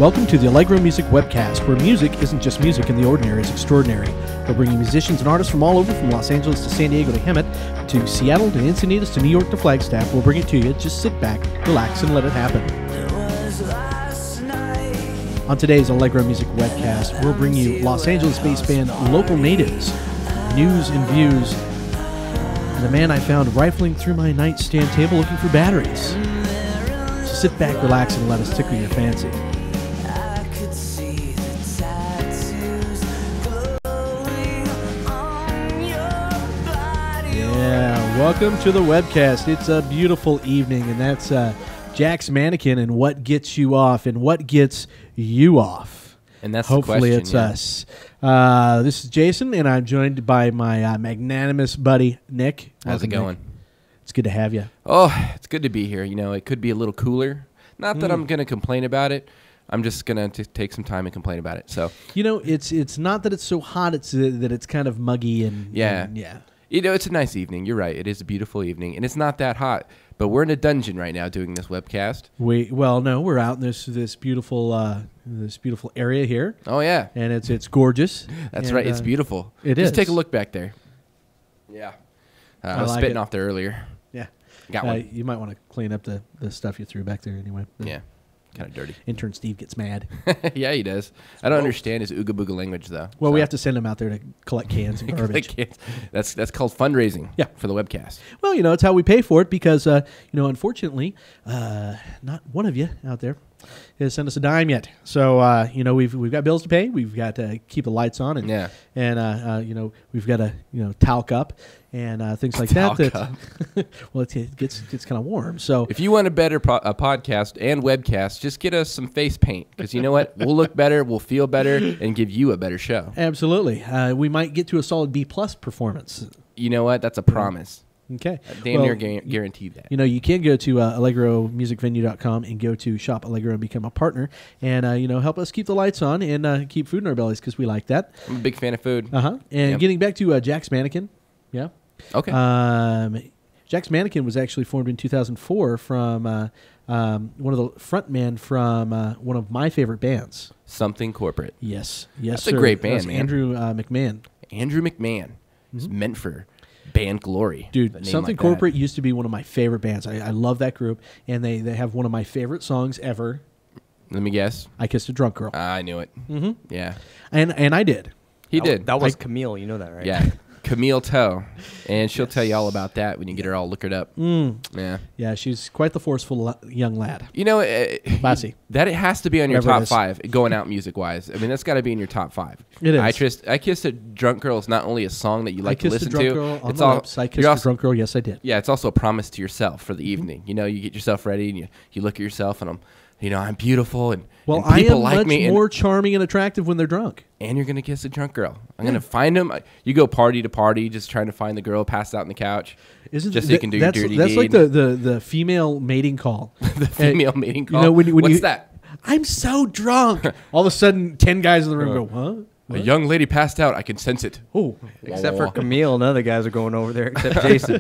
Welcome to the Allegro Music Webcast, where music isn't just music and the ordinary is extraordinary. We're bringing musicians and artists from all over, from Los Angeles to San Diego to Hemet, to Seattle to Encinitas to New York to Flagstaff. We'll bring it to you. Just sit back, relax, and let it happen. On today's Allegro Music Webcast, we'll bring you Los Angeles-based band Local Natives, news and views, and a man I found rifling through my nightstand table looking for batteries. So sit back, relax, and let us tickle your fancy. Yeah, welcome to the Webcast. It's a beautiful evening, and that's Jack's Mannequin and What Gets You Off and What Gets You Off. And that's hopefully the question, it's us. This is Jason, and I'm joined by my magnanimous buddy, Nick. How's it going? Nick. It's good to have you. Oh, it's good to be here. You know, it could be a little cooler. Not that I'm going to complain about it. I'm just going to take some time and complain about it. So, you know, it's not that it's so hot, it's that it's kind of muggy and yeah. Yeah. You know, it's a nice evening. You're right. It is a beautiful evening, and it's not that hot. But we're in a dungeon right now doing this webcast. We're out in this beautiful area here. Oh yeah, and it's gorgeous. That's right. It's beautiful. It is. is. Just take a look back there. Yeah, I was spitting off there earlier. Yeah, got one. You might want to clean up the stuff you threw back there anyway. Yeah. Kind of dirty. Intern Steve gets mad. Yeah, he does. I don't understand his ooga booga language though. Well, we have to send him out there to collect cans and garbage. That's called fundraising. Yeah. For the webcast. Well, you know, it's how we pay for it because unfortunately, not one of you out there has sent us a dime yet. So we've got bills to pay. We've got to keep the lights on, and we've got to talc up and things like talc that. Up. Well, it gets kind of warm. So if you want a better a podcast and webcast, just get us some face paint because you know what, we'll look better, we'll feel better, and give you a better show. Absolutely, we might get to a solid B+ performance. You know what? That's a promise. Okay. Damn near guaranteed that. You know, you can go to AllegroMusicVenue.com and go to Shop Allegro and become a partner and, help us keep the lights on and keep food in our bellies because we like that. I'm a big fan of food. Uh-huh. And getting back to Jack's Mannequin. Yeah. Okay. Jack's Mannequin was actually formed in 2004 from one of the frontmen from one of my favorite bands. Something Corporate. Yes, That's sir. a great band, man. Andrew McMahon. Andrew McMahon is meant for band glory. Dude, Something Corporate used to be one of my favorite bands. I love that group, and they have one of my favorite songs ever. Let me guess. I Kissed a Drunk Girl. I knew it. Mm-hmm. Yeah. And I did. He did. That was Camille. You know that, right? Yeah. Camille Toe. And she'll tell you all about that when you get her all lookered up. Yeah. Yeah, she's quite the forceful young lad. You know, classy. That it has to be on your Whatever top 5 going out music-wise. I mean, that's got to be in your top 5. It is. I Kissed a Drunk Girl is not only a song that you like to listen to. I Kissed a Drunk Girl on the lips. I Kissed a Drunk Girl, yes, I did. Yeah, it's also a promise to yourself for the evening. You know, you get yourself ready and you look at yourself and I'm beautiful and people like me. I am much more charming and attractive when they're drunk. And you're going to kiss a drunk girl. I'm going to find them. You go party to party just trying to find the girl passed out on the couch. So you can do your dirty That's deed. like the female mating call. The female mating call? You know, What's that? I'm so drunk. All of a sudden, 10 guys in the room go, huh? A young lady passed out. I can sense it. Oh. Except for Camille, none of the guys are going over there except Jason.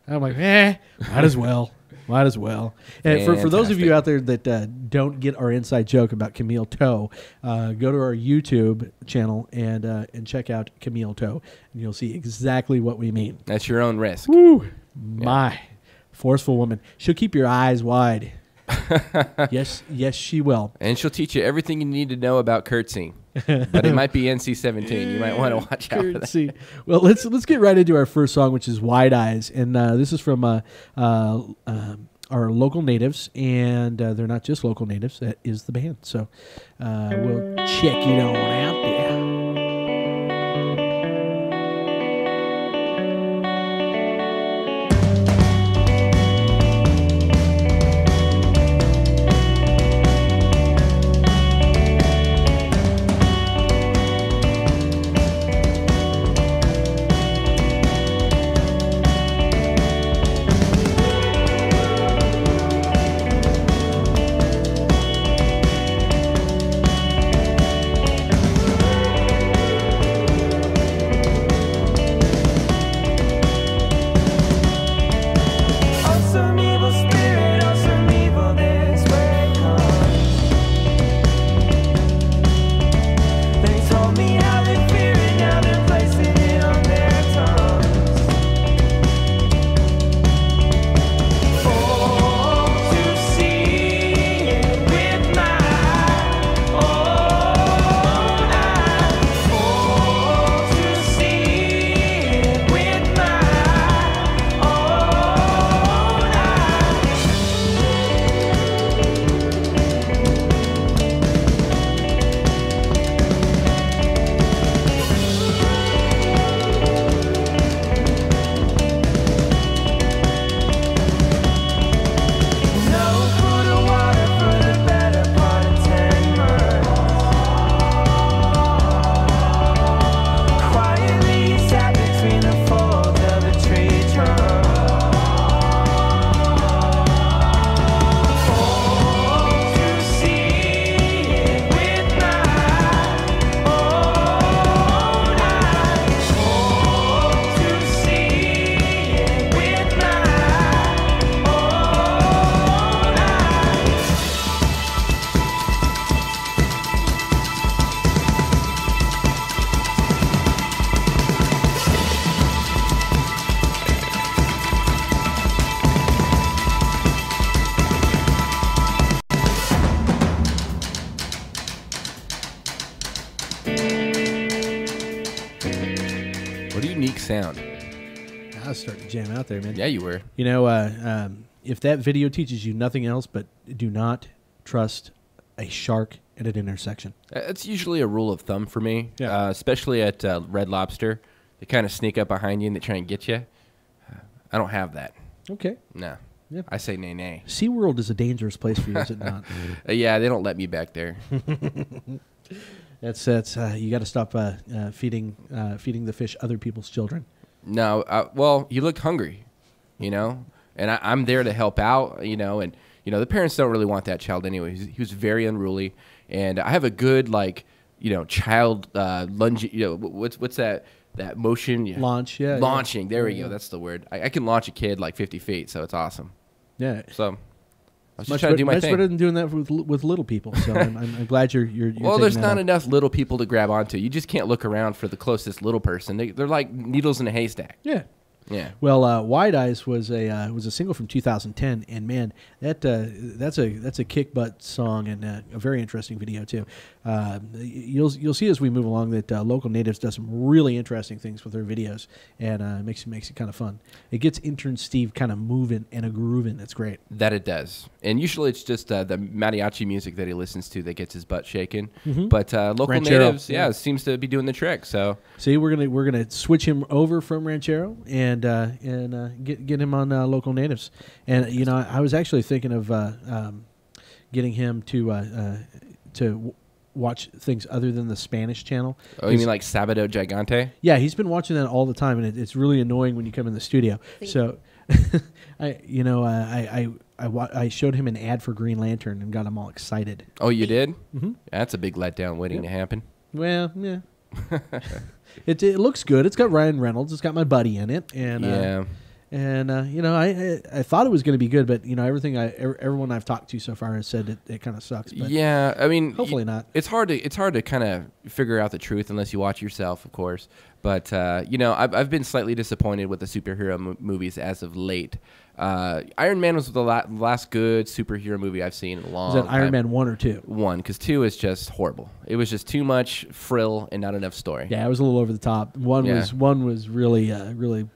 I'm like, might as well. Might as well. And for those of you out there that don't get our inside joke about Camille Toe, go to our YouTube channel and check out Camille Toe, and you'll see exactly what we mean. That's your own risk. Woo! My forceful woman. She'll keep your eyes wide. Yes, she will. And she'll teach you everything you need to know about curtsying. But it might be NC-17. You might want to watch out for that. Well, let's get right into our first song, which is Wide Eyes. And this is from our local natives. And they're not just local natives. That is the band. So we'll check it on out there. unique sound. I was starting to jam out there, man. Yeah, you were. You know, if that video teaches you nothing else, but do not trust a shark at an intersection. It's usually a rule of thumb for me, Yeah. especially at Red Lobster. They kind of sneak up behind you and they try and get you. I don't have that. Okay. No. Yeah. I say nay, nay. SeaWorld is a dangerous place for you, is it not? Yeah, they don't let me back there. That's you got to stop feeding the fish other people's children. No, well, he looked hungry, you know, and I'm there to help out, you know, and, you know, the parents don't really want that child anyway. He was very unruly, and I have a good, like, you know, child lunge, you know, what's that motion? Yeah. Launch, yeah. Launching, there we Yeah. go, that's the word. I can launch a kid like 50 feet, so it's awesome. Yeah. So I was just Much trying to do my much thing. better than doing that with little people. So I'm glad you're Well, taking there's that not up. enough little people to grab onto. You just can't look around for the closest little person. They're like needles in a haystack. Yeah. Yeah. Well, Wide Eyes was a single from 2010, and man, that's a kick butt song and a very interesting video too. You'll see as we move along that Local Natives does some really interesting things with their videos, and makes it kind of fun. It gets intern Steve kind of moving and a grooving. It's great. That it does. And usually it's just the mariachi music that he listens to that gets his butt shaken. Mhm. But Local Ranchero, Natives, yeah. seems to be doing the trick. So See, we're gonna switch him over from Ranchero and get him on Local Natives. And you know, I was actually thinking of getting him to watch things other than the Spanish channel. oh, you mean like Sabado Gigante? Yeah, he's been watching that all the time, and it's really annoying when you come in the studio. So, I showed him an ad for Green Lantern and got him all excited. Oh, you did? Mm-hmm. That's a big letdown waiting to happen. Well, yeah. It looks good. It's got Ryan Reynolds. It's got my buddy in it, and Yeah. you know, I thought it was going to be good, but you know, everyone I've talked to so far has said it kind of sucks. But Yeah, I mean, hopefully not. It's hard to kind of figure out the truth unless you watch yourself, of course. But you know, I've been slightly disappointed with the superhero movies as of late. Iron Man was the last good superhero movie I've seen in a long Is time. that Iron Man 1 or 2? 1, because 2 is just horrible. It was just too much frill and not enough story. Yeah, it was a little over the top. One Yeah. was really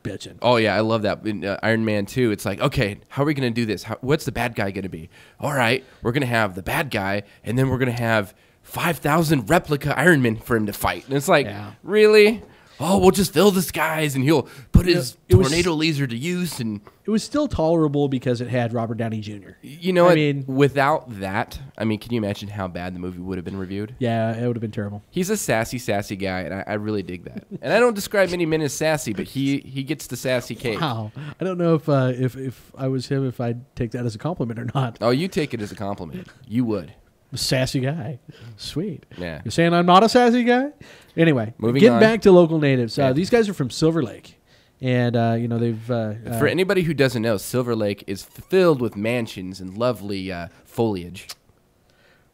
bitching. Oh, yeah, I love that. In Iron Man 2, it's like, okay, how are we going to do this? What's the bad guy going to be? All right, we're going to have the bad guy, and then we're going to have 5,000 replica Iron Men for him to fight. And it's like, Yeah. really? Oh, we'll just fill the skies, and he'll put his it was- tornado laser to use. And It was still tolerable because it had Robert Downey Jr. you know I what? mean- Without that, I mean, can you imagine how bad the movie would have been reviewed? Yeah, it would have been terrible. He's a sassy guy, and I really dig that. And I don't describe many men as sassy, but he gets the sassy cake. Wow, I don't know if I was him, if I'd take that as a compliment or not. Oh, you take it as a compliment. You would. Sassy guy, sweet. Yeah. You're saying I'm not a sassy guy? Anyway, Moving getting on. back to Local Natives. Yeah. These guys are from Silver Lake, and you know they've For anybody who doesn't know, Silver Lake is filled with mansions and lovely foliage.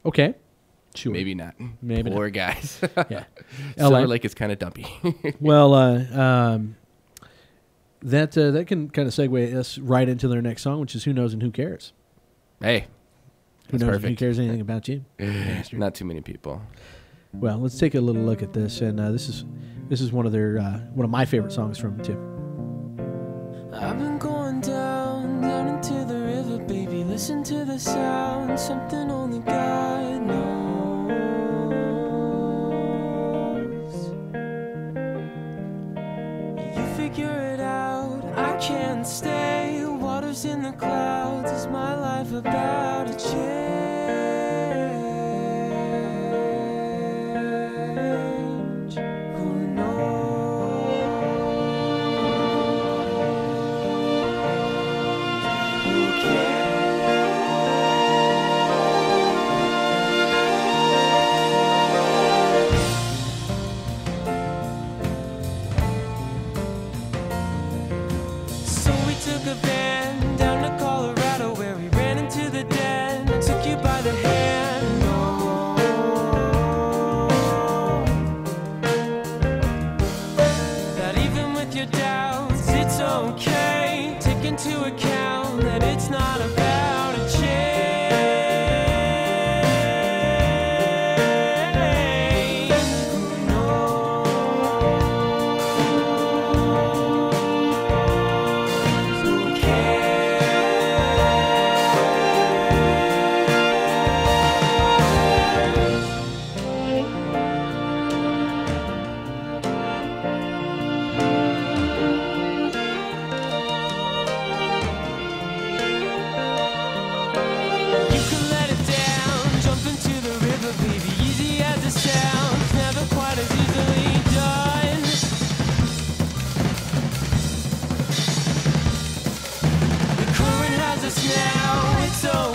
okay, sure, Maybe not. Maybe Poor guys. yeah. Silver LA. Lake is kind of dumpy. Well, that can kind of segue us right into their next song, which is "Who Knows and Who Cares." Hey, Who that's knows and who perfect. cares anything about you? Bastard. Not too many people. Well, let's take a little look at this, and this is one of my favorite songs from them too. I've been going down into the river, baby. Listen to the sound, something only God knows. You figure it out, I can't stay. Waters in the clouds, is my life about to change? Who knows? Who So we took a van down to Colorado, where we ran into the den and took you by the hand. Oh, that even with your doubts, it's okay. Take into account that it's not about a change. Who knows?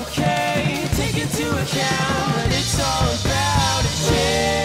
okay. Take into account that it's all about a change.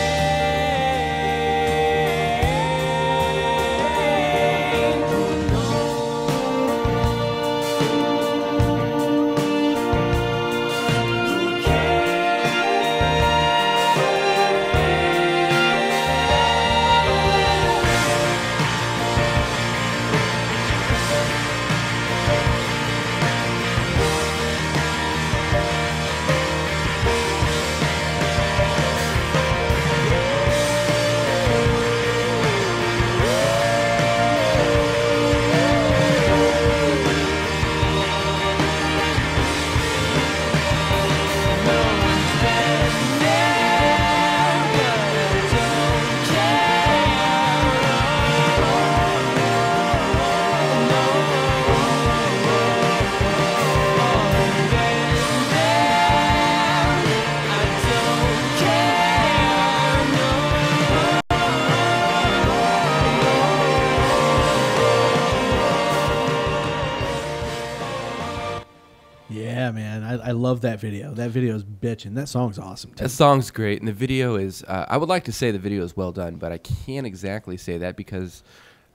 Yeah, man, I love that video. That video is bitchin'. That song's awesome too. That song's great, and the video is. I would like to say the video is well done, but I can't exactly say that because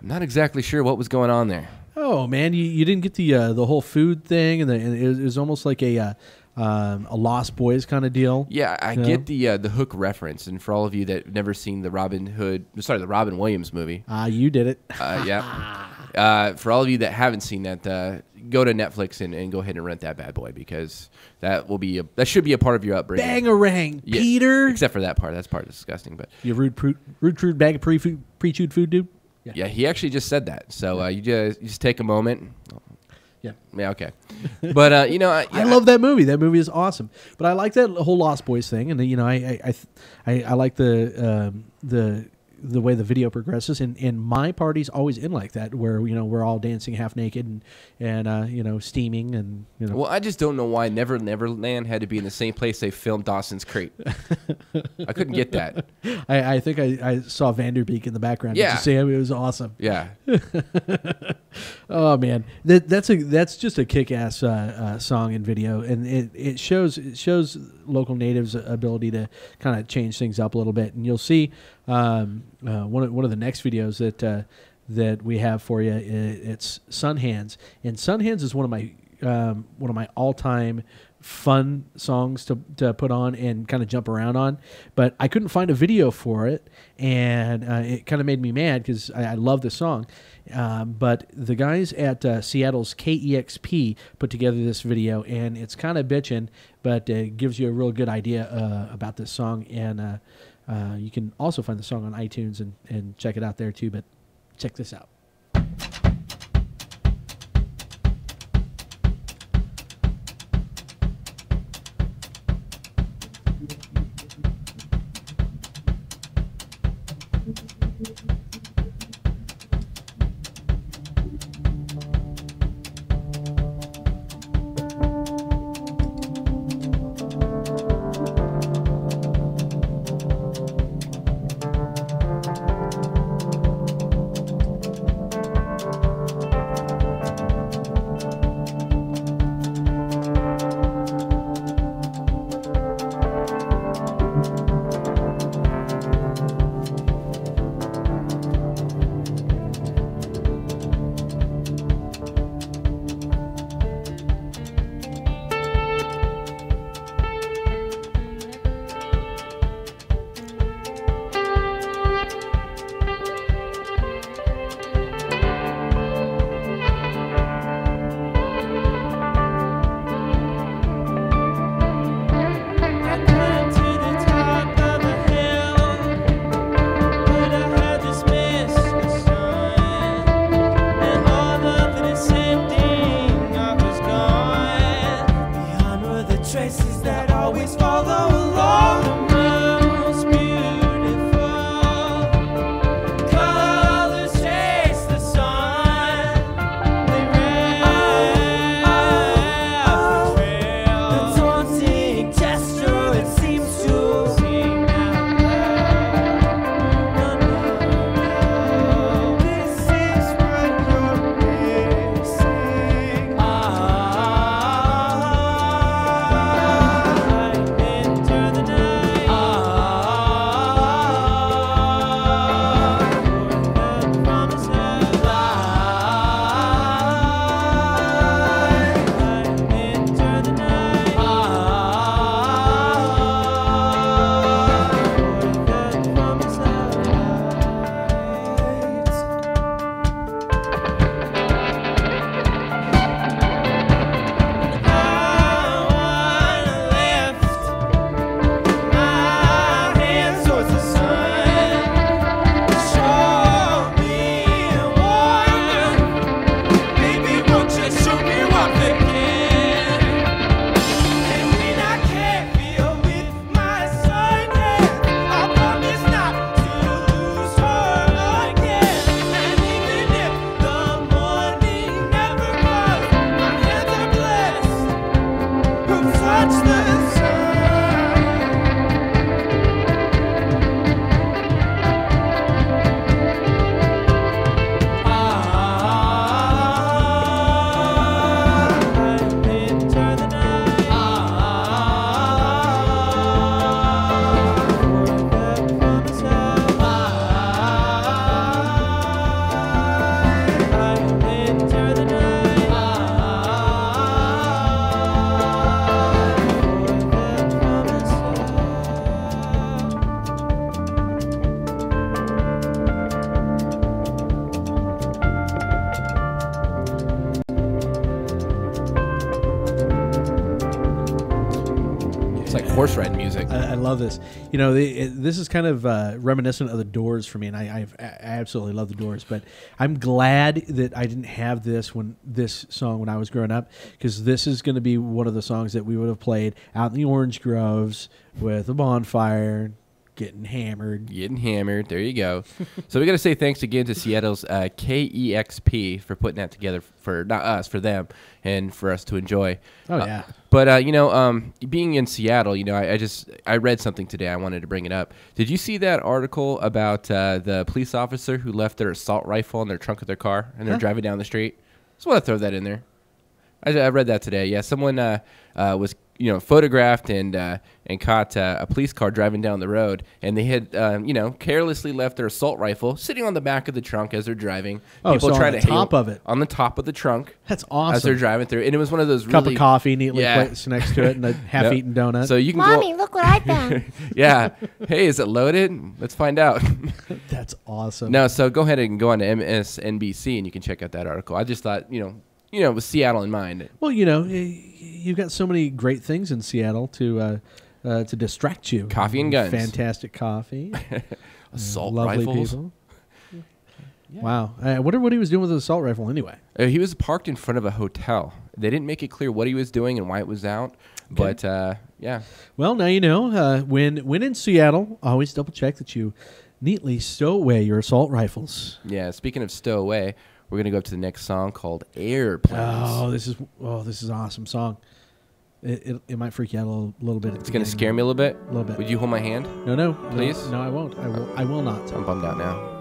I'm not exactly sure what was going on there. Oh man, you didn't get the whole food thing, and it was almost like a Lost Boys kind of deal. Yeah, I get the Hook reference, and for all of you that have never seen the Robin Williams movie, You did it. yeah. For all of you that haven't seen that, go to Netflix and go ahead and rent that bad boy because that should be a part of your upbringing. Bangarang, Yeah, Peter. except for that part. That's part disgusting, but You rude bag of pre-chewed food, dude. yeah, he actually just said that. So you just take a moment. Yeah. Yeah, okay. But I love that movie. That movie is awesome. But I like that whole Lost Boys thing, and I like the way the video progresses. And my party's always in like that, where we're all dancing half naked and steaming and Well, I just don't know why Neverland had to be in the same place they filmed Dawson's Creek. I couldn't get that. I think I saw Vanderbeek in the background. Yeah. Did you see him? It was awesome. Yeah. Oh man, that's just a kick-ass song and video, and it shows local natives' ability to kind of change things up a little bit. And you'll see one of the next videos that we have for you. It's Sun Hands, and Sun Hands is one of my all-time fun songs to put on and kind of jump around on, but I couldn't find a video for it, and it kind of made me mad because I love the song. But the guys at Seattle's KEXP put together this video, and it's kind of bitchin', but it gives you a real good idea about this song. And you can also find the song on iTunes and check it out there too. But check this out. horse riding music. I love this. This is kind of reminiscent of the Doors for me, and I absolutely love the Doors. But I'm glad that I didn't have this song when I was growing up, because this is going to be one of the songs that we would have played out in the orange groves with a bonfire, getting hammered. There you go. So we got to say thanks again to Seattle's KEXP for putting that together for not us, for them, and for us to enjoy. Oh yeah. But being in Seattle, I read something today. I wanted to bring it up. Did you see that article about the police officer who left their assault rifle in their trunk of their car and they're driving down the street? Just want to throw that in there. I read that today. Yeah, someone was photographed and caught a police car driving down the road, and they had carelessly left their assault rifle sitting on the back of the trunk as they're driving. People so trying on the top of it, on the top of the trunk. That's awesome. As they're driving through, and it was one of those cup of coffee neatly placed next to it, and a half-eaten donut. So you can Mommy, look what I found. Yeah. Hey, is it loaded? Let's find out. That's awesome. No, so go ahead and go on to MSNBC, and you can check out that article. I just thought, with Seattle in mind. Well, you've got so many great things in Seattle to distract you. Coffee and guns. Fantastic coffee. Assault lovely rifles. People. Yeah. Wow. I wonder what he was doing with his assault rifle anyway. He was parked in front of a hotel. They didn't make it clear what he was doing and why it was out. Okay. But, yeah. Well, now you know. When in Seattle, always double check that you neatly stow away your assault rifles. Yeah. Speaking of stow away, we're going to go up to the next song called Airplanes. Oh, this is an awesome song. It might freak you out a little bit. It's going to scare me a little bit? A little bit. Would you hold my hand? No. Please? No, I won't. I will not. I'm bummed out now.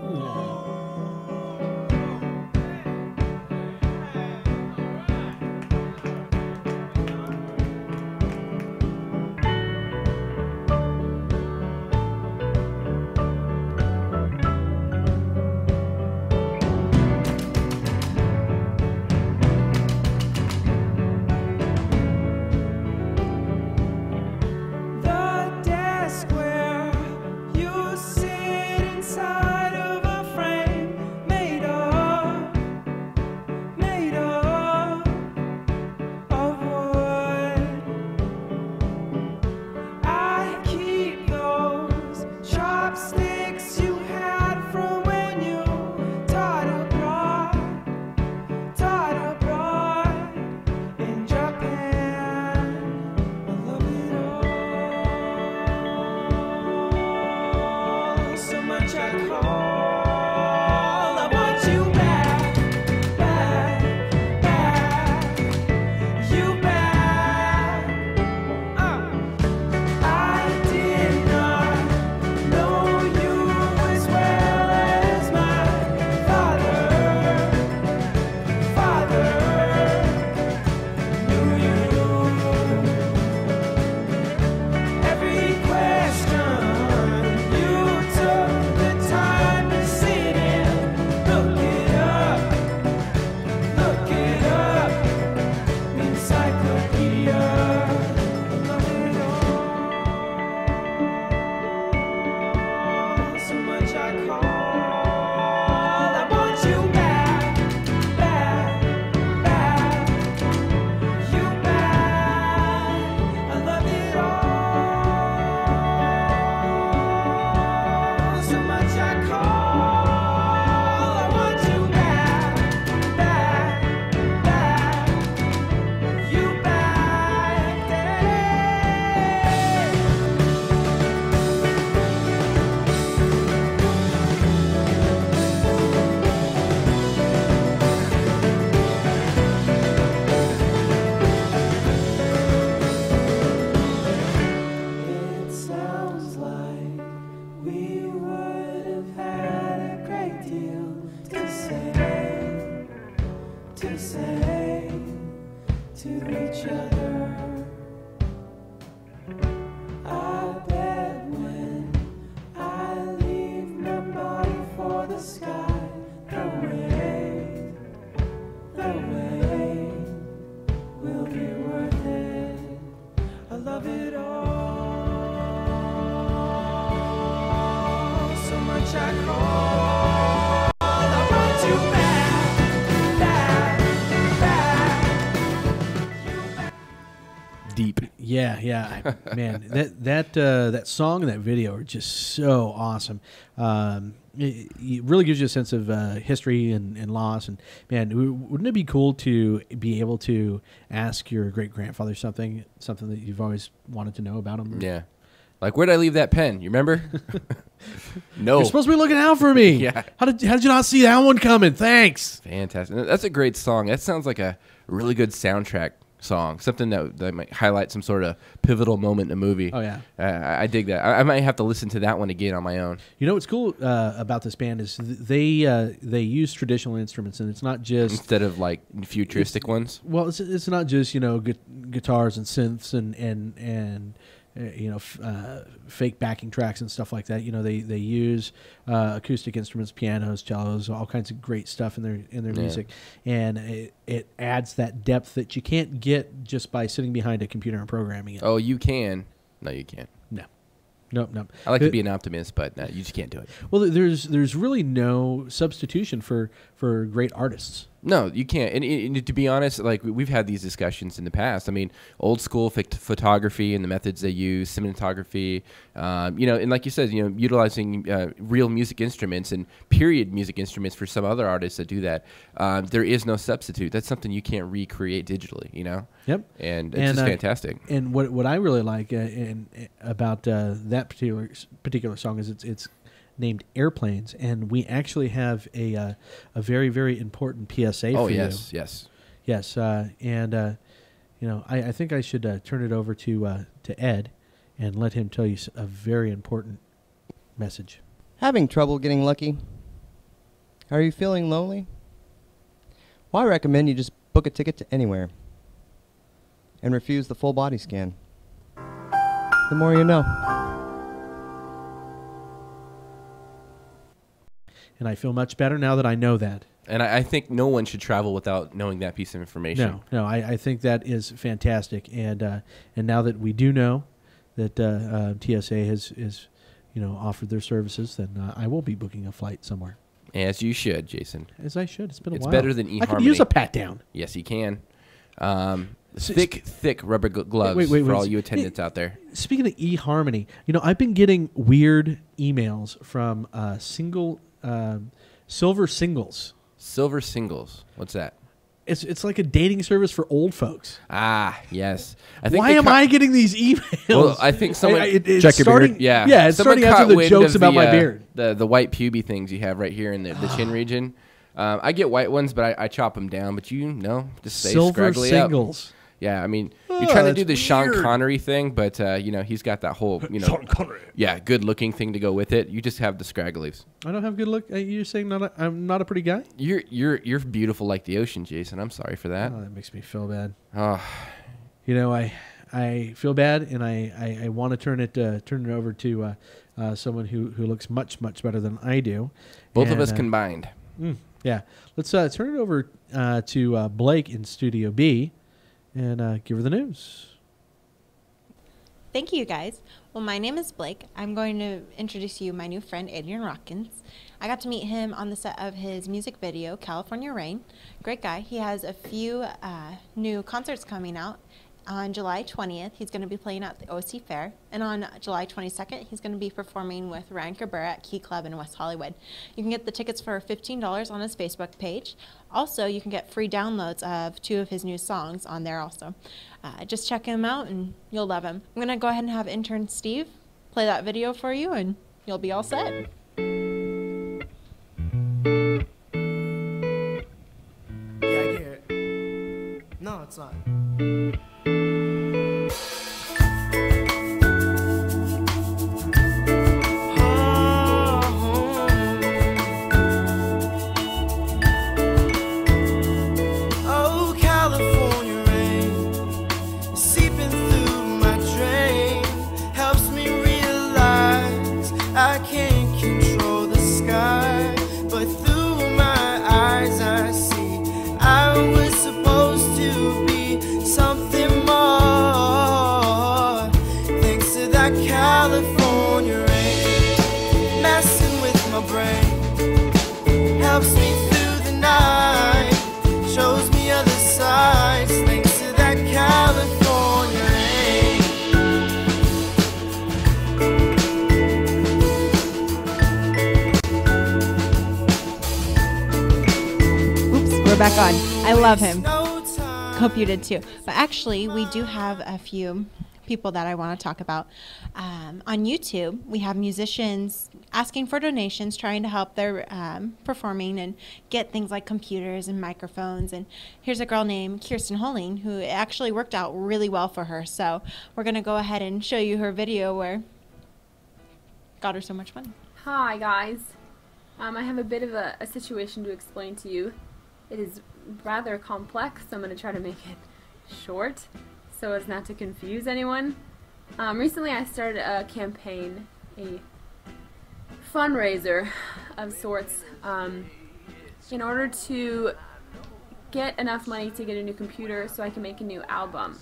deep. Yeah, man, that song and that video are just so awesome. It really gives you a sense of history and loss. And man, wouldn't it be cool to be able to ask your great grandfather something that you've always wanted to know about him? Yeah. Like, where'd I leave that pen? You remember? No. You're supposed to be looking out for me. Yeah. How did you not see that one coming? Thanks. Fantastic. That's a great song. That sounds like a really good soundtrack song, something that might highlight some sort of pivotal moment in a movie. Oh, yeah. I dig that. I might have to listen to that one again on my own. You know what's cool about this band is they use traditional instruments, and it's not just... Instead of, like, futuristic ones? Well, it's not just, guitars and synths and fake backing tracks and stuff like that. They use acoustic instruments, pianos, cellos, all kinds of great stuff in their music, and it adds that depth that you can't get just by sitting behind a computer and programming it. Oh, you can. No, you can't. Nope. I like to be an optimist, but no, you just can't do it. Well, there's really no substitution for great artists. No, you can't. And to be honest, like we've had these discussions in the past. I mean, old school photography and the methods they use, cinematography, and like you said, utilizing real music instruments and period music instruments for some other artists that do that. There is no substitute. That's something you can't recreate digitally. Yep. And it's just fantastic. And what I really like about that particular song is it's named Airplanes, and we actually have a very, very important PSA for you. Yes. I think I should turn it over to Ed and let him tell you a very important message. Having trouble getting lucky? Are you feeling lonely? Well, I recommend you just book a ticket to anywhere and refuse the full body scan. The more you know. And I feel much better now that I know that. And I think no one should travel without knowing that piece of information. No, I think that is fantastic. And now that we do know that TSA has offered their services, then I will be booking a flight somewhere. As you should, Jason. As I should. It's been a while. It's better than eHarmony. I could use a pat down. Yes, you can. Thick rubber gloves for all you attendants out there. Speaking of eHarmony, I've been getting weird emails from Silver Singles. Silver Singles. What's that? It's like a dating service for old folks. Ah, yes. I think Why am I getting these emails? Well, I think someone check your beard. Yeah, it's starting after the jokes about my beard. The white puby things you have right here in the chin region. I get white ones, but I chop them down. But just stay Silver scraggly Singles. Up. Yeah, I mean, you're trying to do the Sean weird. Connery thing, but he's got that whole Sean Connery. Yeah, good-looking thing to go with it. You just have the scragglies. I don't have good look. You're saying I'm not a pretty guy? You're beautiful like the ocean, Jason. I'm sorry for that. Oh, that makes me feel bad. Oh. I feel bad, and I want to turn it over to someone who looks much better than I do. Both of us combined. Yeah, let's turn it over to Blake in Studio B. And give her the news. Thank you, guys. Well, my name is Blake. I'm going to introduce you my new friend, Adrian Rotkins. I got to meet him on the set of his music video, California Rain. Great guy. He has a few new concerts coming out. On July 20th, he's going to be playing at the OC Fair. And on July 22nd, he's going to be performing with Ryan Cabrera at Key Club in West Hollywood. You can get the tickets for $15 on his Facebook page. Also, you can get free downloads of 2 of his new songs on there also. Just check him out and you'll love him. I'm going to go ahead and have intern Steve play that video for you and you'll be all set. Yeah, I get it. No, it's not. Oh, California rain seeping through my drain helps me realize I can't control the sky, but through my eyes I see I was supposed to be something we're back on. I love him. Hope you did too. But actually, we do have a few people that I want to talk about. On YouTube, we have musicians asking for donations, trying to help their performing and get things like computers and microphones. And here's a girl named Kirsten Holing who it actually worked out really well for her. So we're going to go ahead and show you her video where got her so much money. Hi guys. I have a bit of a situation to explain to you. It is rather complex, so I'm going to try to make it short so as not to confuse anyone. Recently I started a campaign, a fundraiser of sorts, in order to get enough money to get a new computer so I can make a new album.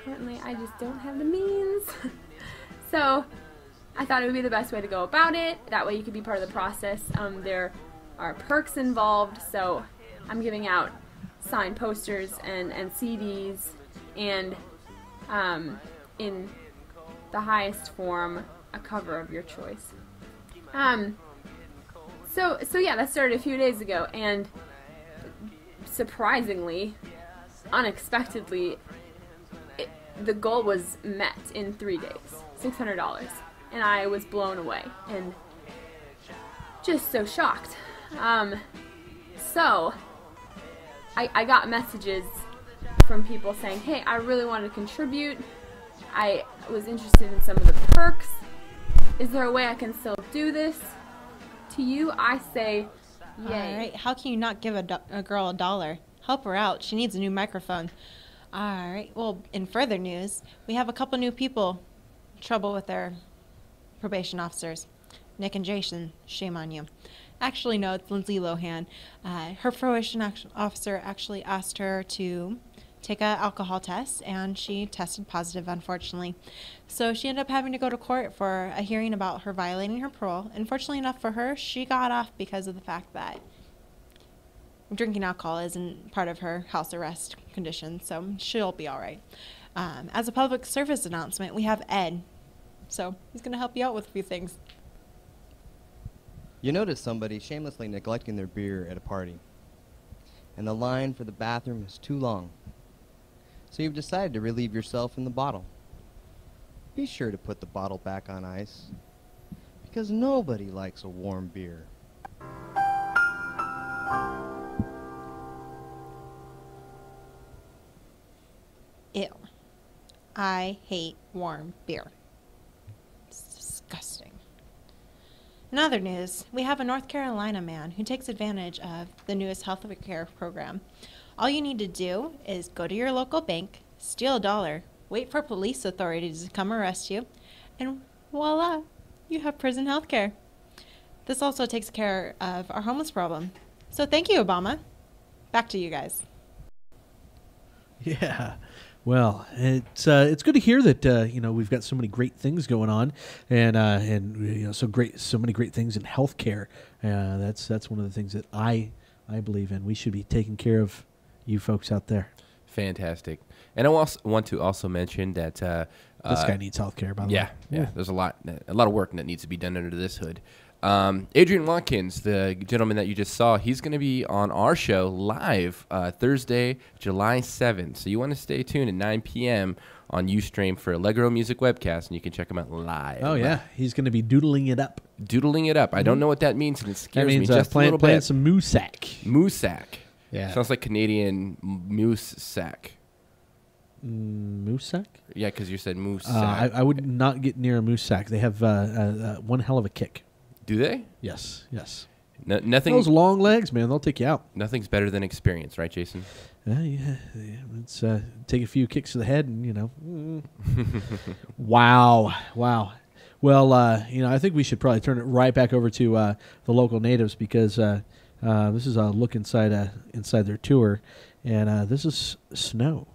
Currently I just don't have the means. So I thought it would be the best way to go about it. That way you could be part of the process. There are perks involved, so I'm giving out signed posters and CDs and in the highest form, a cover of your choice. So yeah, that started a few days ago, and surprisingly, unexpectedly, the goal was met in 3 days, $600, and I was blown away and just so shocked. So I got messages from people saying, hey, I really want to contribute. I was interested in some of the perks. Is there a way I can still do this? To you, I say, yay. All right, how can you not give a girl $1? Help her out. She needs a new microphone. All right, well, in further news, we have a couple new people trouble with their probation officers. Nick and Jason, shame on you. Actually, no, it's Lindsay Lohan. Her probation officer actually asked her to take an alcohol test, and she tested positive, unfortunately. So she ended up having to go to court for a hearing about her violating her parole. Unfortunately enough for her, she got off because of the fact that drinking alcohol isn't part of her house arrest condition, so she'll be all right. As a public service announcement, we have Ed. So he's going to help you out with a few things. You notice somebody shamelessly neglecting their beer at a party, and the line for the bathroom is too long. So you've decided to relieve yourself in the bottle. Be sure to put the bottle back on ice, because nobody likes a warm beer. Ew. I hate warm beer. It's disgusting. In other news, we have a North Carolina man who takes advantage of the newest health care program. All you need to do is go to your local bank, steal $1, wait for police authorities to come arrest you, and voila, you have prison health care. This also takes care of our homeless problem. So thank you, Obama. Back to you guys. Yeah. Well, it's good to hear that we've got so many great things going on, and so many great things in healthcare. That's one of the things that I believe in. We should be taking care of you folks out there. Fantastic. And I want to also mention that this guy needs healthcare, by the way. Yeah. There's a lot of work that needs to be done under this hood. Adrian Watkins, the gentleman that you just saw, he's going to be on our show live Thursday, July 7th. So you want to stay tuned at 9 p.m. on Ustream for Allegro Music Webcast, and you can check him out live. Oh, yeah. He's going to be doodling it up. Doodling it up. I don't know what that means, and it scares me just a little bit. Playing some moosack. Moosack. Yeah. Sounds like Canadian moose sack. Moose sack? Yeah, because you said moose sack. I would not get near a moose sack. They have one hell of a kick. Do they? Yes. Nothing. Those long legs, man, they'll take you out. Nothing's better than experience, right, Jason? Yeah. It's take a few kicks to the head, and Wow. Well, I think we should probably turn it right back over to the local natives, because this is a look inside their tour, and this is snow.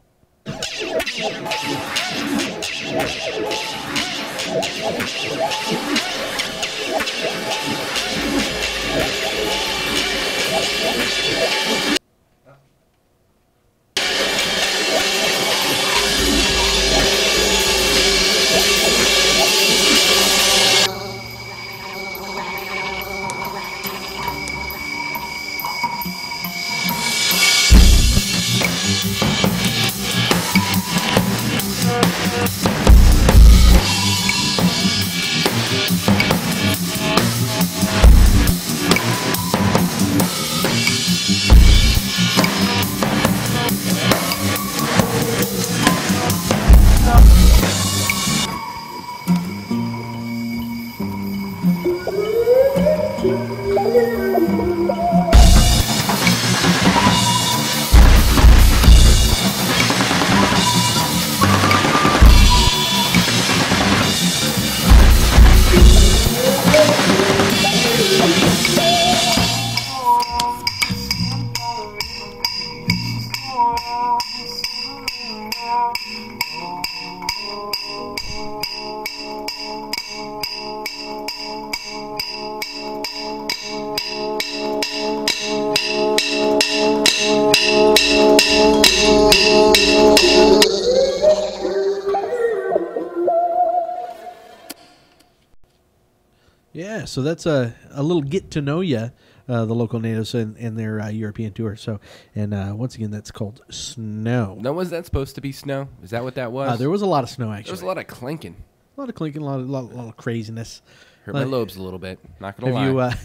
Yeah, so that's a little get to know you, the local natives and their European tour. So, and once again, that's called Snow. No, was that supposed to be snow? Is that what that was? There was a lot of snow, There actually. was a lot of clinking. A lot of craziness. Hurt my lobes a little bit. Not gonna lie.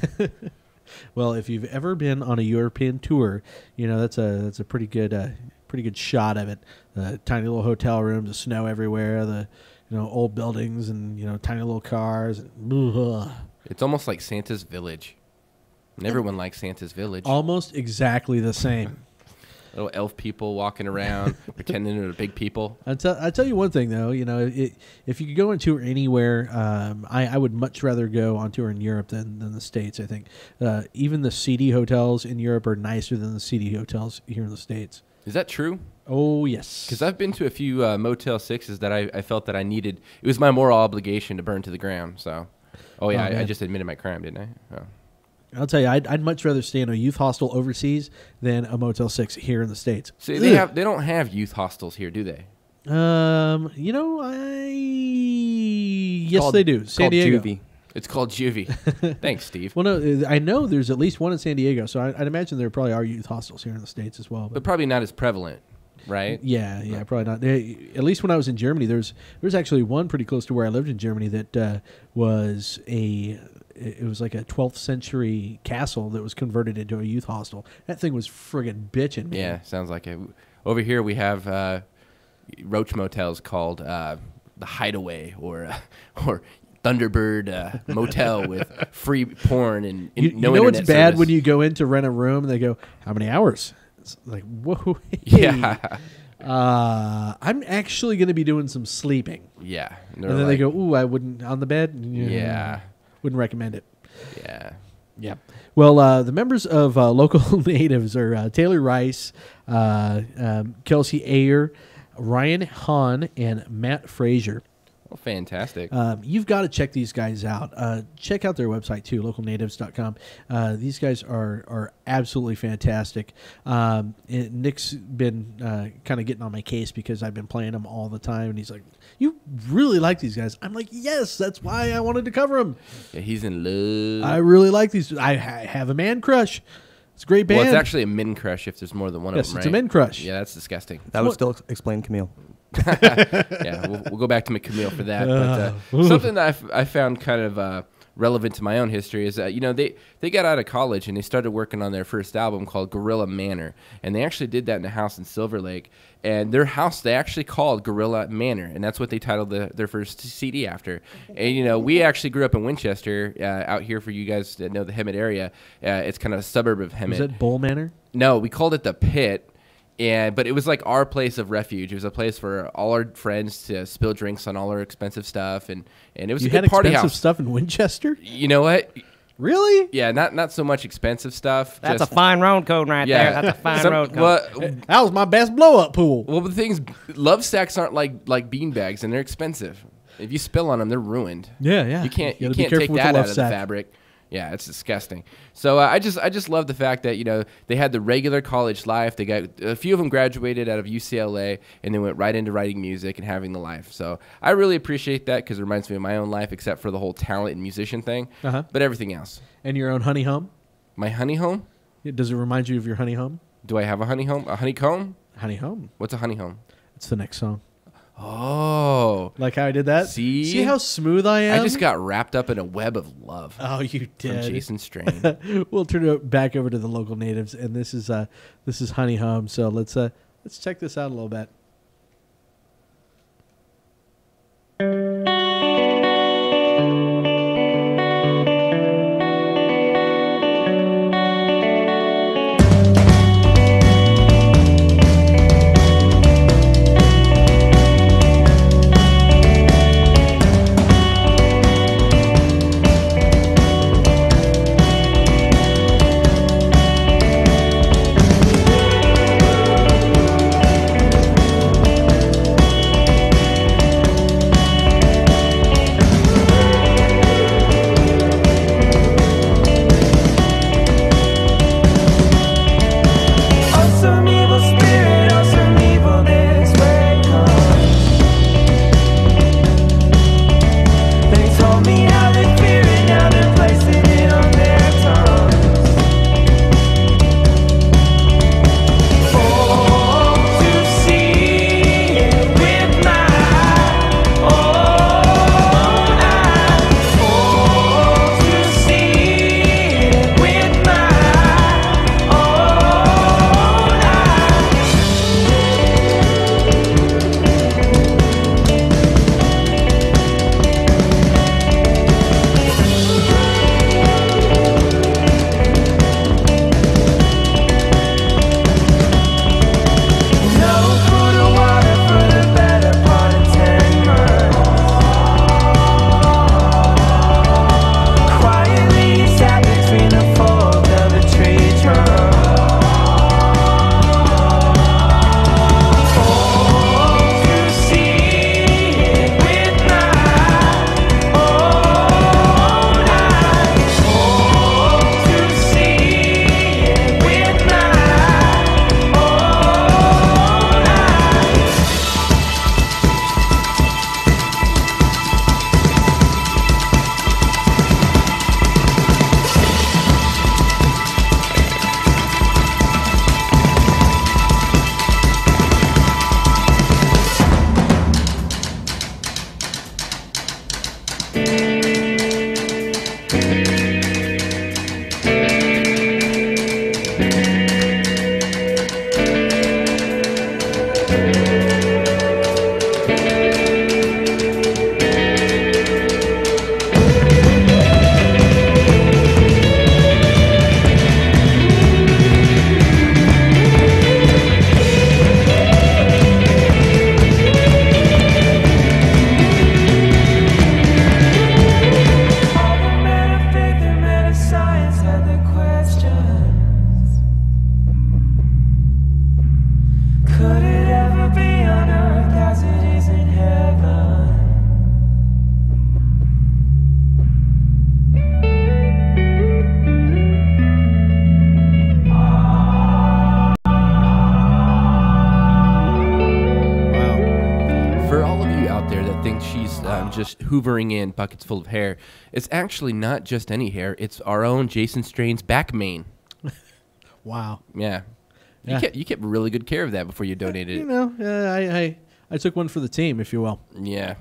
Well, if you've ever been on a European tour, you know that's a pretty good shot of it. Tiny little hotel rooms, the snow everywhere, the old buildings, and tiny little cars. It's almost like Santa's Village. And everyone likes Santa's Village. Almost exactly the same. Little elf people walking around, pretending they're big people. I tell you one thing though, if you could go on tour anywhere, I would much rather go on tour in Europe than the States. I think even the seedy hotels in Europe are nicer than the seedy hotels here in the States. Is that true? Oh yes. Because I've been to a few Motel 6s that I felt that I needed. It was my moral obligation to burn to the ground. So, I just admitted my crime, didn't I? Oh. I'll tell you, I'd much rather stay in a youth hostel overseas than a Motel 6 here in the States. So they don't have youth hostels here, do they? Yes they do. San Diego. Juvie. It's called Juvie. Thanks, Steve. Well, no, I know there's at least one in San Diego, so I'd imagine there probably are youth hostels here in the States as well. But probably not as prevalent, right? Yeah, probably not. At least when I was in Germany, there's actually one pretty close to where I lived in Germany that was it was like a 12th century castle that was converted into a youth hostel. That thing was friggin' bitchin', man. Yeah, sounds like it. Over here we have roach motels called the Hideaway or Thunderbird Motel with free porn and no internet You know it's bad service. when you go in to rent a room and they go, how many hours? It's like, whoa. Yeah. I'm actually going to be doing some sleeping. Yeah. And then they go, ooh, I wouldn't, on the bed? Yeah. Wouldn't recommend it. Yeah. Yeah. Well, the members of local natives are Taylor Rice, Kelsey Ayer, Ryan Hahn, and Matt Frazier. Oh, fantastic. You've got to check these guys out. Check out their website, too, localnatives.com. These guys are absolutely fantastic. Nick's been kind of getting on my case because I've been playing them all the time, and he's like, you really like these guys. I'm like, yes, that's why I wanted to cover them. Yeah, he's in love. I really like these. I have a man crush. It's a great band. Well, it's actually a men crush if there's more than one Yes, of them, right? it's a men crush. Yeah, that's disgusting. That would still explain Camille. Yeah, we'll go back to McCamille for that. But something that I found kind of relevant to my own history is that, they got out of college and they started working on their first album called Gorilla Manor. And they actually did that in a house in Silver Lake. And their house, they actually called Gorilla Manor. And that's what they titled their first CD after. And, we actually grew up in Winchester, out here for you guys that know the Hemet area. It's kind of a suburb of Hemet. Is that Bull Manor? No, we called it the Pit. But it was like our place of refuge. It was a place for all our friends to spill drinks on all our expensive stuff, and it was You a good had party expensive house. stuff in Winchester? You know what? Really? Yeah, not so much expensive stuff. That's just, a fine road code right there. That's a fine road code. Well, That was my best blow-up pool. the things, love sacks aren't like bean bags, and they're expensive. If you spill on them, they're ruined. Yeah. You can't gotta be take careful with that the out love of sack. the fabric. Yeah, it's disgusting. So I just love the fact that they had the regular college life. They got a few of them graduated out of UCLA and they went right into writing music and having the life. So I really appreciate that because it reminds me of my own life, except for the whole talent and musician thing. Uh-huh. But everything else. And your own honey home? My honey home? Does it remind you of your honey home? Do I have a honey home? A honeycomb? Honey home. What's a honey home? It's the next song. Oh, Like how I did that? See how smooth I am? I just got wrapped up in a web of love Oh, you from did. Jason Strain. We'll turn it back over to the local natives, and this is Honey Home. So let's check this out a little bit. just hoovering in buckets full of hair. It's actually not just any hair. It's our own Jason Strain's back mane. Wow. Yeah. Yeah. You kept really good care of that before you donated You it. know, I took one for the team, if you will. Yeah.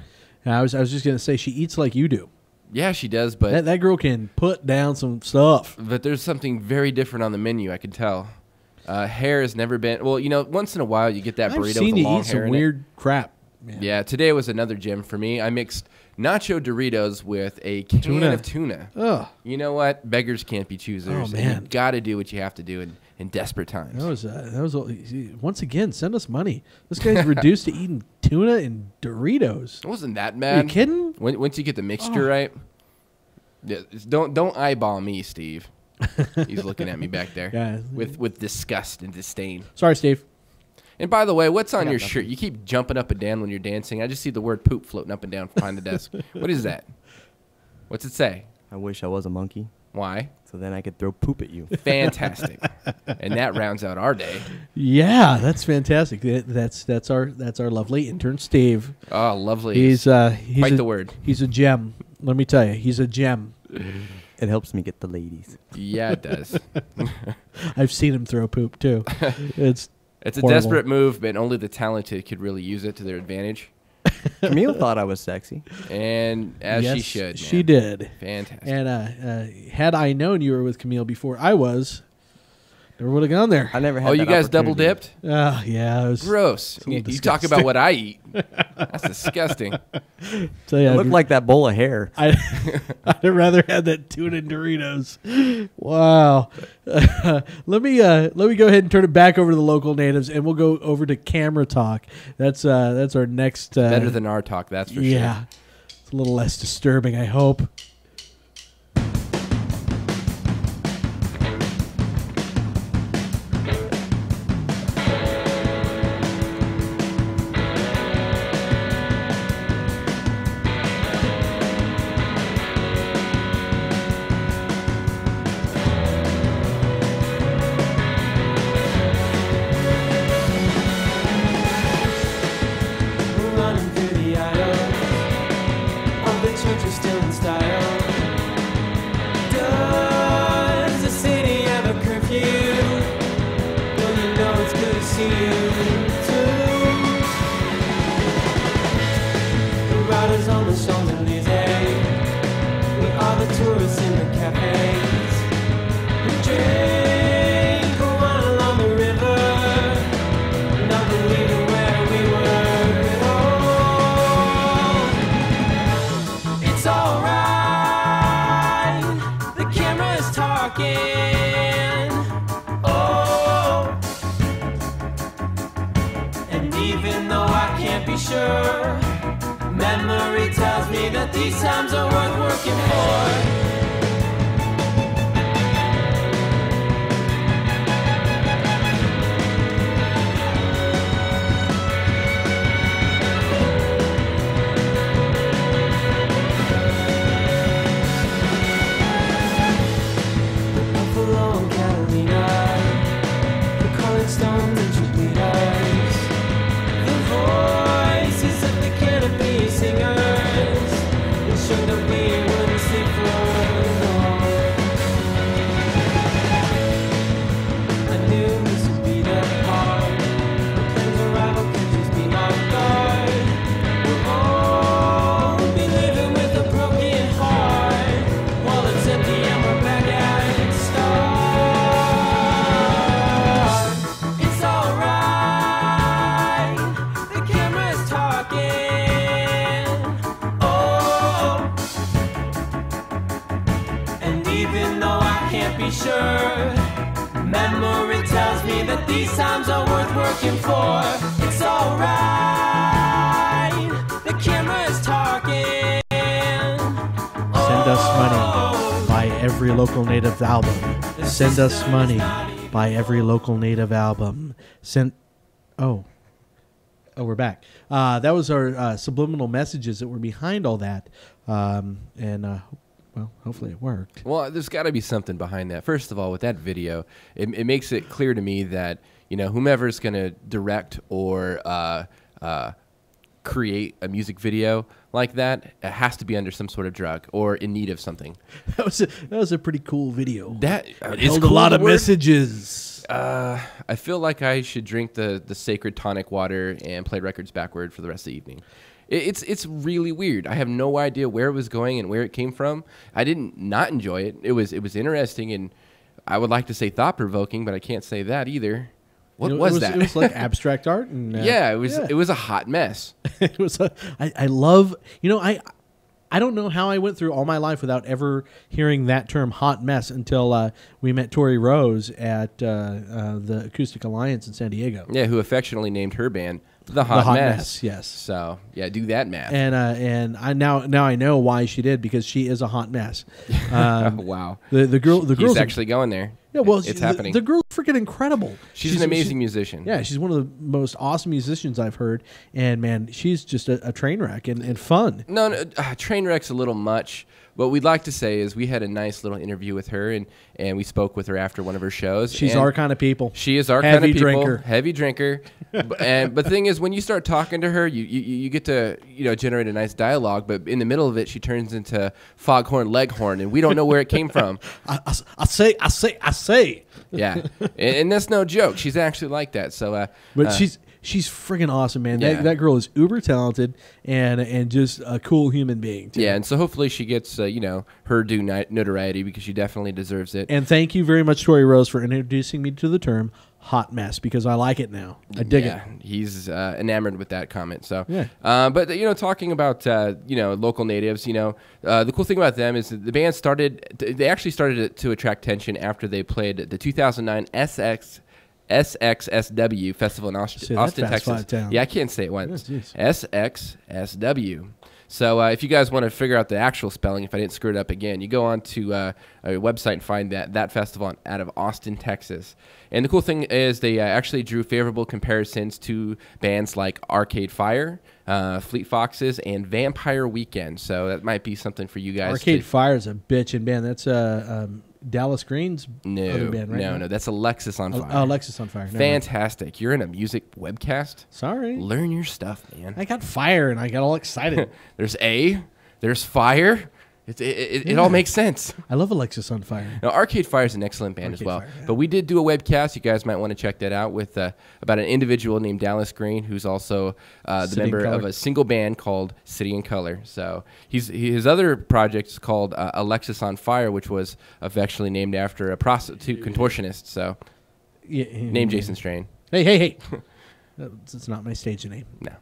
I was just gonna say she eats like you do. Yeah, she does, but That girl can put down some stuff. there's something very different on the menu, I can tell. Hair has never been... Well, once in a while you get that I've burrito seen with a you long eat hair some in weird crap. Man. it. Yeah, today was another gem for me. I mixed nacho Doritos with a can of tuna. Ugh. You know what? Beggars can't be choosers. Oh, and man. you got to do what you have to do in desperate times. That was once again. Send us money. This guy's reduced to eating tuna and Doritos. It wasn't that Are bad. you kidding? Once you get the mixture right. Yeah, don't eyeball me, Steve. He's looking at me back there Yeah. with disgust and disdain. Sorry, Steve. And by the way, what's on got your nothing. shirt? You keep jumping up and down when you're dancing. I just see the word poop floating up and down behind the desk. What is that? What's it say? I wish I was a monkey, Why? so then I could throw poop at you. Fantastic. And that rounds out our day. Yeah, that's fantastic. That's our lovely intern, Steve. Oh, lovely. He's quite the word. He's a gem. Let me tell you, he's a gem. It helps me get the ladies. Yeah, it does. I've seen him throw poop too. It's It's a horrible. desperate move, but only the talented could really use it to their advantage. Camille thought I was sexy. And as she Yes, should. She man. did. Fantastic. And had I known you were with Camille before I was, never would have gone there. I never had. Oh, you that guys double opportunity. dipped? Yeah, it was. Gross. a little You talk disgusting. about what I eat. That's disgusting. Tell you, It looked like that bowl of hair. I'd rather have that tuna and Doritos. Wow. Let me go ahead and turn it back over to the local natives, and we'll go over to camera talk. That's our next. Better than our talk, that's for yeah. sure. It's a little less disturbing, I hope. Running through the aisles of the church is still in style. Does the city have a curfew? Well, you know it's good to see you too. The riders on the Champs-Elysees, we are the tourists in the cafes. We drink wine along the river, not believing where we were at all. It's alright, the camera is talking. Oh, and even though I can't be sure, memory tells me that these times are worth working for. Buffalo and Catalina, the Calling Stones and Cheerleaders, the voices of the canopy singers, ensured that we wouldn't sleep for long. I knew this would be the part. The plane's arrival could just be my guard. We'll all be living with a broken heart, while it's empty and we're back at start. It's alright, the camera's talking. Oh, and even though I can't be sure, memory tells me that these times are worth working for. It's alright, the camera is talking. Send us money. Buy every local native album. Send us money. Buy every local native album. Oh, we're back. That was our subliminal messages that were behind all that. Well, hopefully it worked. Well, there's got to be something behind that. First of all, with that video, it makes it clear to me that whomever's going to direct or create a music video like that, it has to be under some sort of drug or in need of something. That was a pretty cool video. That It is held cool, a lot the of word? messages. I feel like I should drink the sacred tonic water and play records backward for the rest of the evening. It's really weird. I have no idea where it was going and where it came from. I didn't not enjoy it. It was interesting, and I would like to say thought provoking, but I can't say that either. What was that? It was like abstract art. And, yeah, it was a hot mess. It was. I love. I don't know how I went through all my life without ever hearing that term "hot mess" until we met Tori Rose at the Acoustic Alliance in San Diego. Yeah, who affectionately named her band the Hot, Mess. Yes. So yeah, do that math. And I now I know why she did, because she is a hot mess. Wow. The girl's He's actually going there. Yeah, well, it's happening. The girl's freaking incredible. She's an amazing musician. Yeah, she's one of the most awesome musicians I've heard, and man, she's just a train wreck and fun. No, train wreck's a little much. What we'd like to say is we had a nice little interview with her, and we spoke with her after one of her shows. She's our kind of people. She is our Heavy kind of people. drinker. Heavy drinker. But the thing is, when you start talking to her, you get to generate a nice dialogue. But in the middle of it, she turns into Foghorn Leghorn, and we don't know where it came from. I say. Yeah, and that's no joke. She's actually like that. So, But she's friggin' awesome, man. Yeah. That girl is uber talented and just a cool human being, too. Yeah, and so hopefully she gets her due notoriety, because she definitely deserves it. And thank you very much, Tori Rose, for introducing me to the term hot mess, because I like it now. I dig it. He's enamored with that comment. So, Yeah. But talking about local natives, the cool thing about them is that the band they actually started to attract attention after they played the 2009 SXSW Festival in Austin, Texas. Yeah, I can't say it once. SXSW. So if you guys want to figure out the actual spelling, if I didn't screw it up again, you go on to a website and find that festival out of Austin, Texas. And the cool thing is they actually drew favorable comparisons to bands like Arcade Fire, Fleet Foxes, and Vampire Weekend. So that might be something for you guys. Arcade Fire is a bitchin' band. That's Dallas Green's other band, right? No, that's Alexis on Fire. Oh, Alexis on Fire. Never mind. Fantastic. You're in a music webcast? Sorry. Learn your stuff, man. I got fire and I got all excited. There's fire. It all makes sense. I love Alexis on Fire. Now, Arcade Fire is an excellent band as well. Fire, yeah. But we did do a webcast. You guys might want to check that out with about an individual named Dallas Green, who's also the member of a single band called City in Color. So his other project is called Alexis on Fire, which was affectionately named after a prostitute contortionist. So named Jason Strain. Hey. It's not my stage name. No.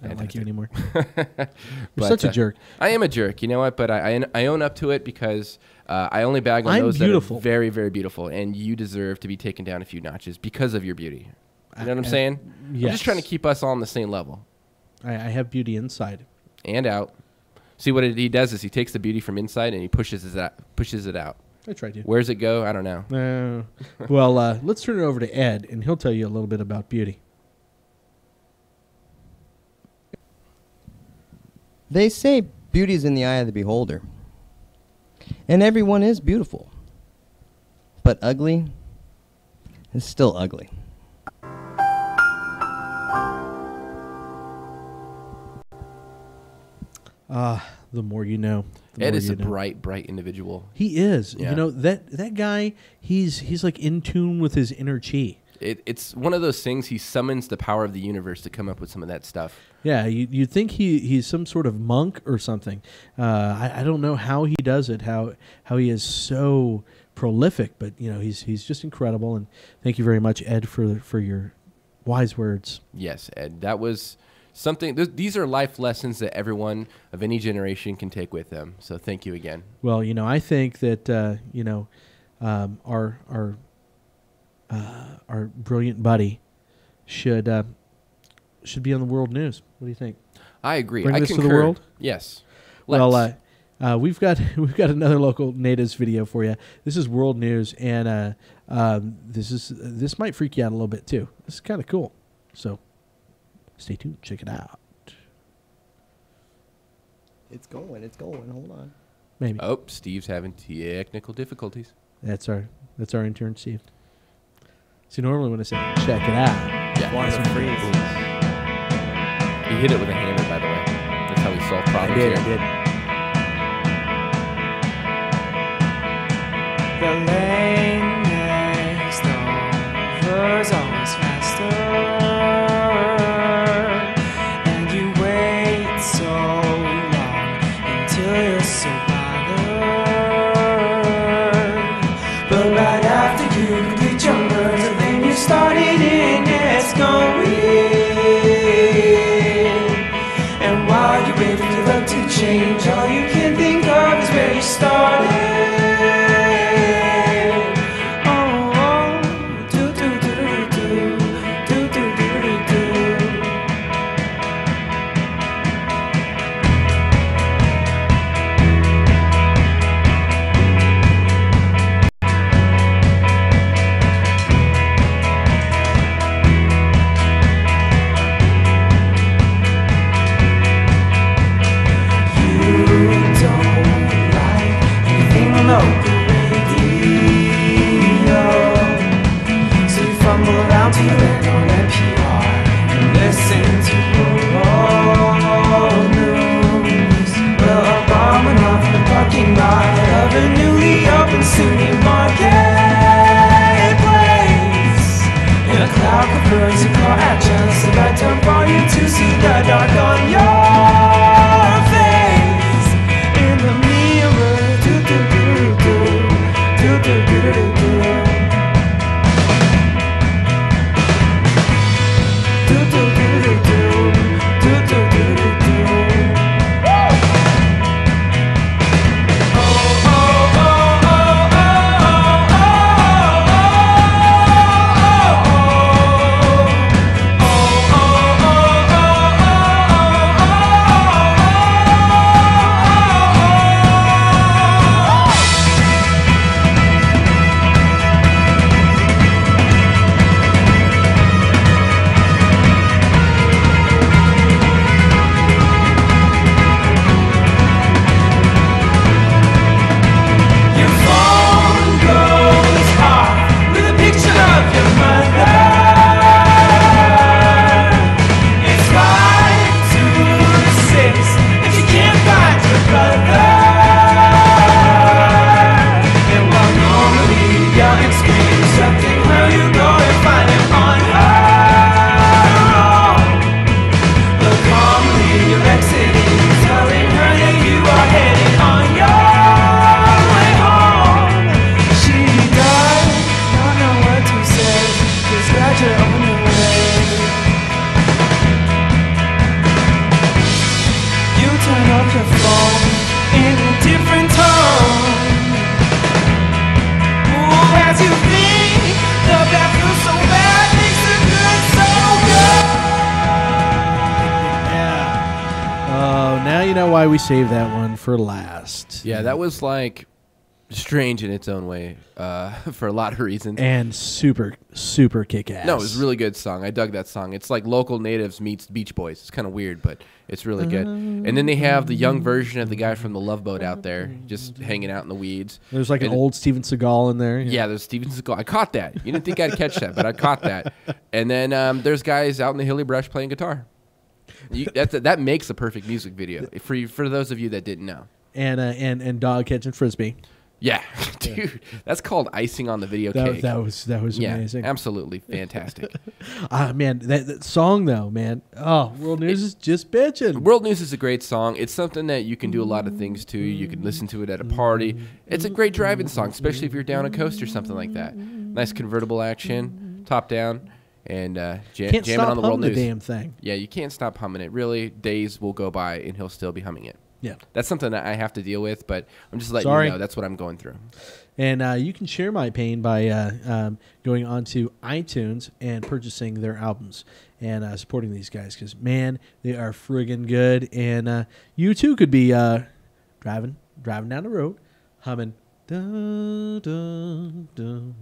I don't like you anymore. But, You're such a jerk. I am a jerk. You know what? But I own up to it, because I only bag on those beautiful. that are very, very beautiful, and you deserve to be taken down a few notches because of your beauty. You know what I'm saying? Yes. I'm just trying to keep us all on the same level. I have beauty inside. And out. See, what he does is he takes the beauty from inside and he pushes it out. I tried to. Where's it go? I don't know. Well, let's turn it over to Ed, and he'll tell you a little bit about beauty. They say beauty's in the eye of the beholder. And everyone is beautiful. But ugly is still ugly. The more you know. Ed is a bright individual. He is. Yeah. You know, that guy, he's like in tune with his inner chi. It's one of those things. He summons the power of the universe to come up with some of that stuff. Yeah, you'd think he's some sort of monk or something. I don't know how he does it, how he is so prolific, but he's just incredible. And thank you very much, Ed, for your wise words. Yes, Ed, that was something. These are life lessons that everyone of any generation can take with them. So thank you again. Well, I think that our brilliant buddy should be on the world news. What do you think? I agree. Bring I this concur. to the world? Yes. Well, we've got another local natives video for you. This is world news, and this might freak you out a little bit too. This is kind of cool. So stay tuned. Check it out. It's going. Hold on. Maybe. Oh, Steve's having technical difficulties. That's our intern, Steve. See, normally when I say check it out, Yeah. Want some freeze? He hit it with a hammer, by the way. That's how he solved problems I here. did. The lane next over's always faster, and you wait so long until you're so bothered. But right after you complete your words, the lane you started in gets going. And while you wait for your luck to change, all you can think of is where you started. Why we saved that one for last. Yeah, that was like strange in its own way for a lot of reasons. And super, super kick-ass. No, it was a really good song. I dug that song. It's like Local Natives meets Beach Boys. It's kind of weird, but it's really good. And then they have the young version of the guy from the Love Boat out there just hanging out in the weeds. There's like an old Steven Seagal in there. Yeah, there's Steven Seagal. I caught that. You didn't think I'd catch that, but I caught that. And then there's guys out in the hilly brush playing guitar. That makes a perfect music video for those of you that didn't know. And dog catching frisbee. Yeah, dude, that's called icing on the video cake. That was amazing. Absolutely fantastic. Man, that song though, man. Oh, World News is just bitching. World News is a great song. It's something that you can do a lot of things to. You can listen to it at a party. It's a great driving song, especially if you're down a coast or something like that. Nice convertible action, top down. And jamming on the World News. The damn thing. Yeah, you can't stop humming it. Really, days will go by and he'll still be humming it. Yeah, that's something that I have to deal with. But I'm just letting you know that's what I'm going through. And you can share my pain by going onto iTunes and purchasing their albums and supporting these guys because man, they are friggin' good. And you too could be driving down the road, humming. Dun, dun, dun.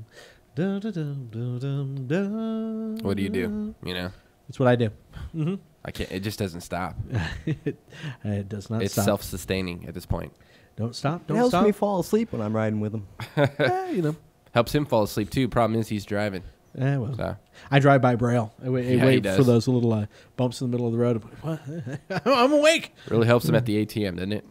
What do you do? You know, that's what I do. Mm-hmm. I can't. It just doesn't stop. It does not. It's stop. Self-sustaining at this point. Don't stop. It helps me fall asleep when I'm riding with him. Helps him fall asleep too. Problem is he's driving. Well, So. I drive by Braille. I he wait does. for those little bumps in the middle of the road. What? I'm awake. Really helps him at the ATM, doesn't it?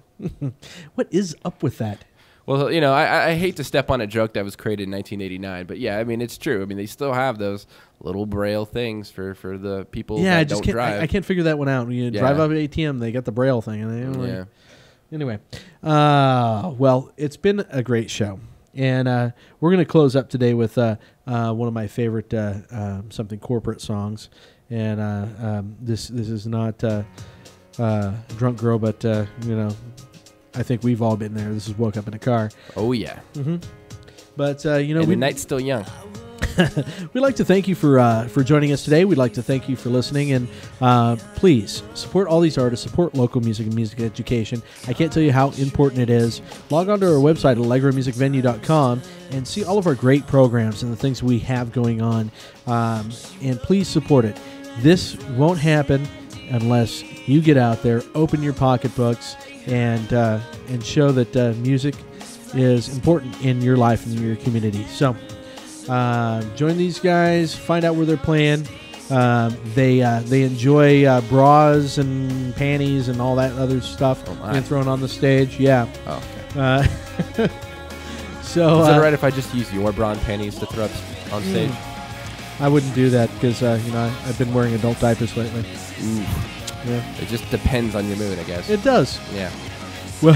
What is up with that? Well, you know, I hate to step on a joke that was created in 1989, but yeah, I mean, it's true. I mean, they still have those little Braille things for the people Yeah, I that just don't can't. drive. I can't figure that one out. When you drive up at ATM, they got the Braille thing, and they don't really- Yeah. Anyway, well, it's been a great show, and we're going to close up today with one of my favorite something corporate songs, and this is not Drunk Girl, but you know, I think we've all been there. This is Woke Up in a Car. Oh, yeah. But you know, And the night's still young. we'd like to thank you for joining us today. We'd like to thank you for listening, and please support all these artists, support local music and music education. I can't tell you how important it is. Log on to our website, allegromusicvenue.com, and see all of our great programs and the things we have going on, and please support it. This won't happen unless you get out there, open your pocketbooks, and show that music is important in your life and in your community. So join these guys, find out where they're playing. They enjoy bras and panties and all that other stuff being thrown on the stage. Yeah. Oh, okay. So Is it all right if I just use your bra and panties to throw up on stage? I wouldn't do that because you know, I've been wearing adult diapers lately. Ooh. Yeah. It just depends on your mood, I guess. It does. Yeah. Well,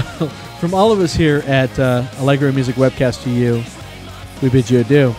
from all of us here at Allegro Music Webcast to you, we bid you adieu.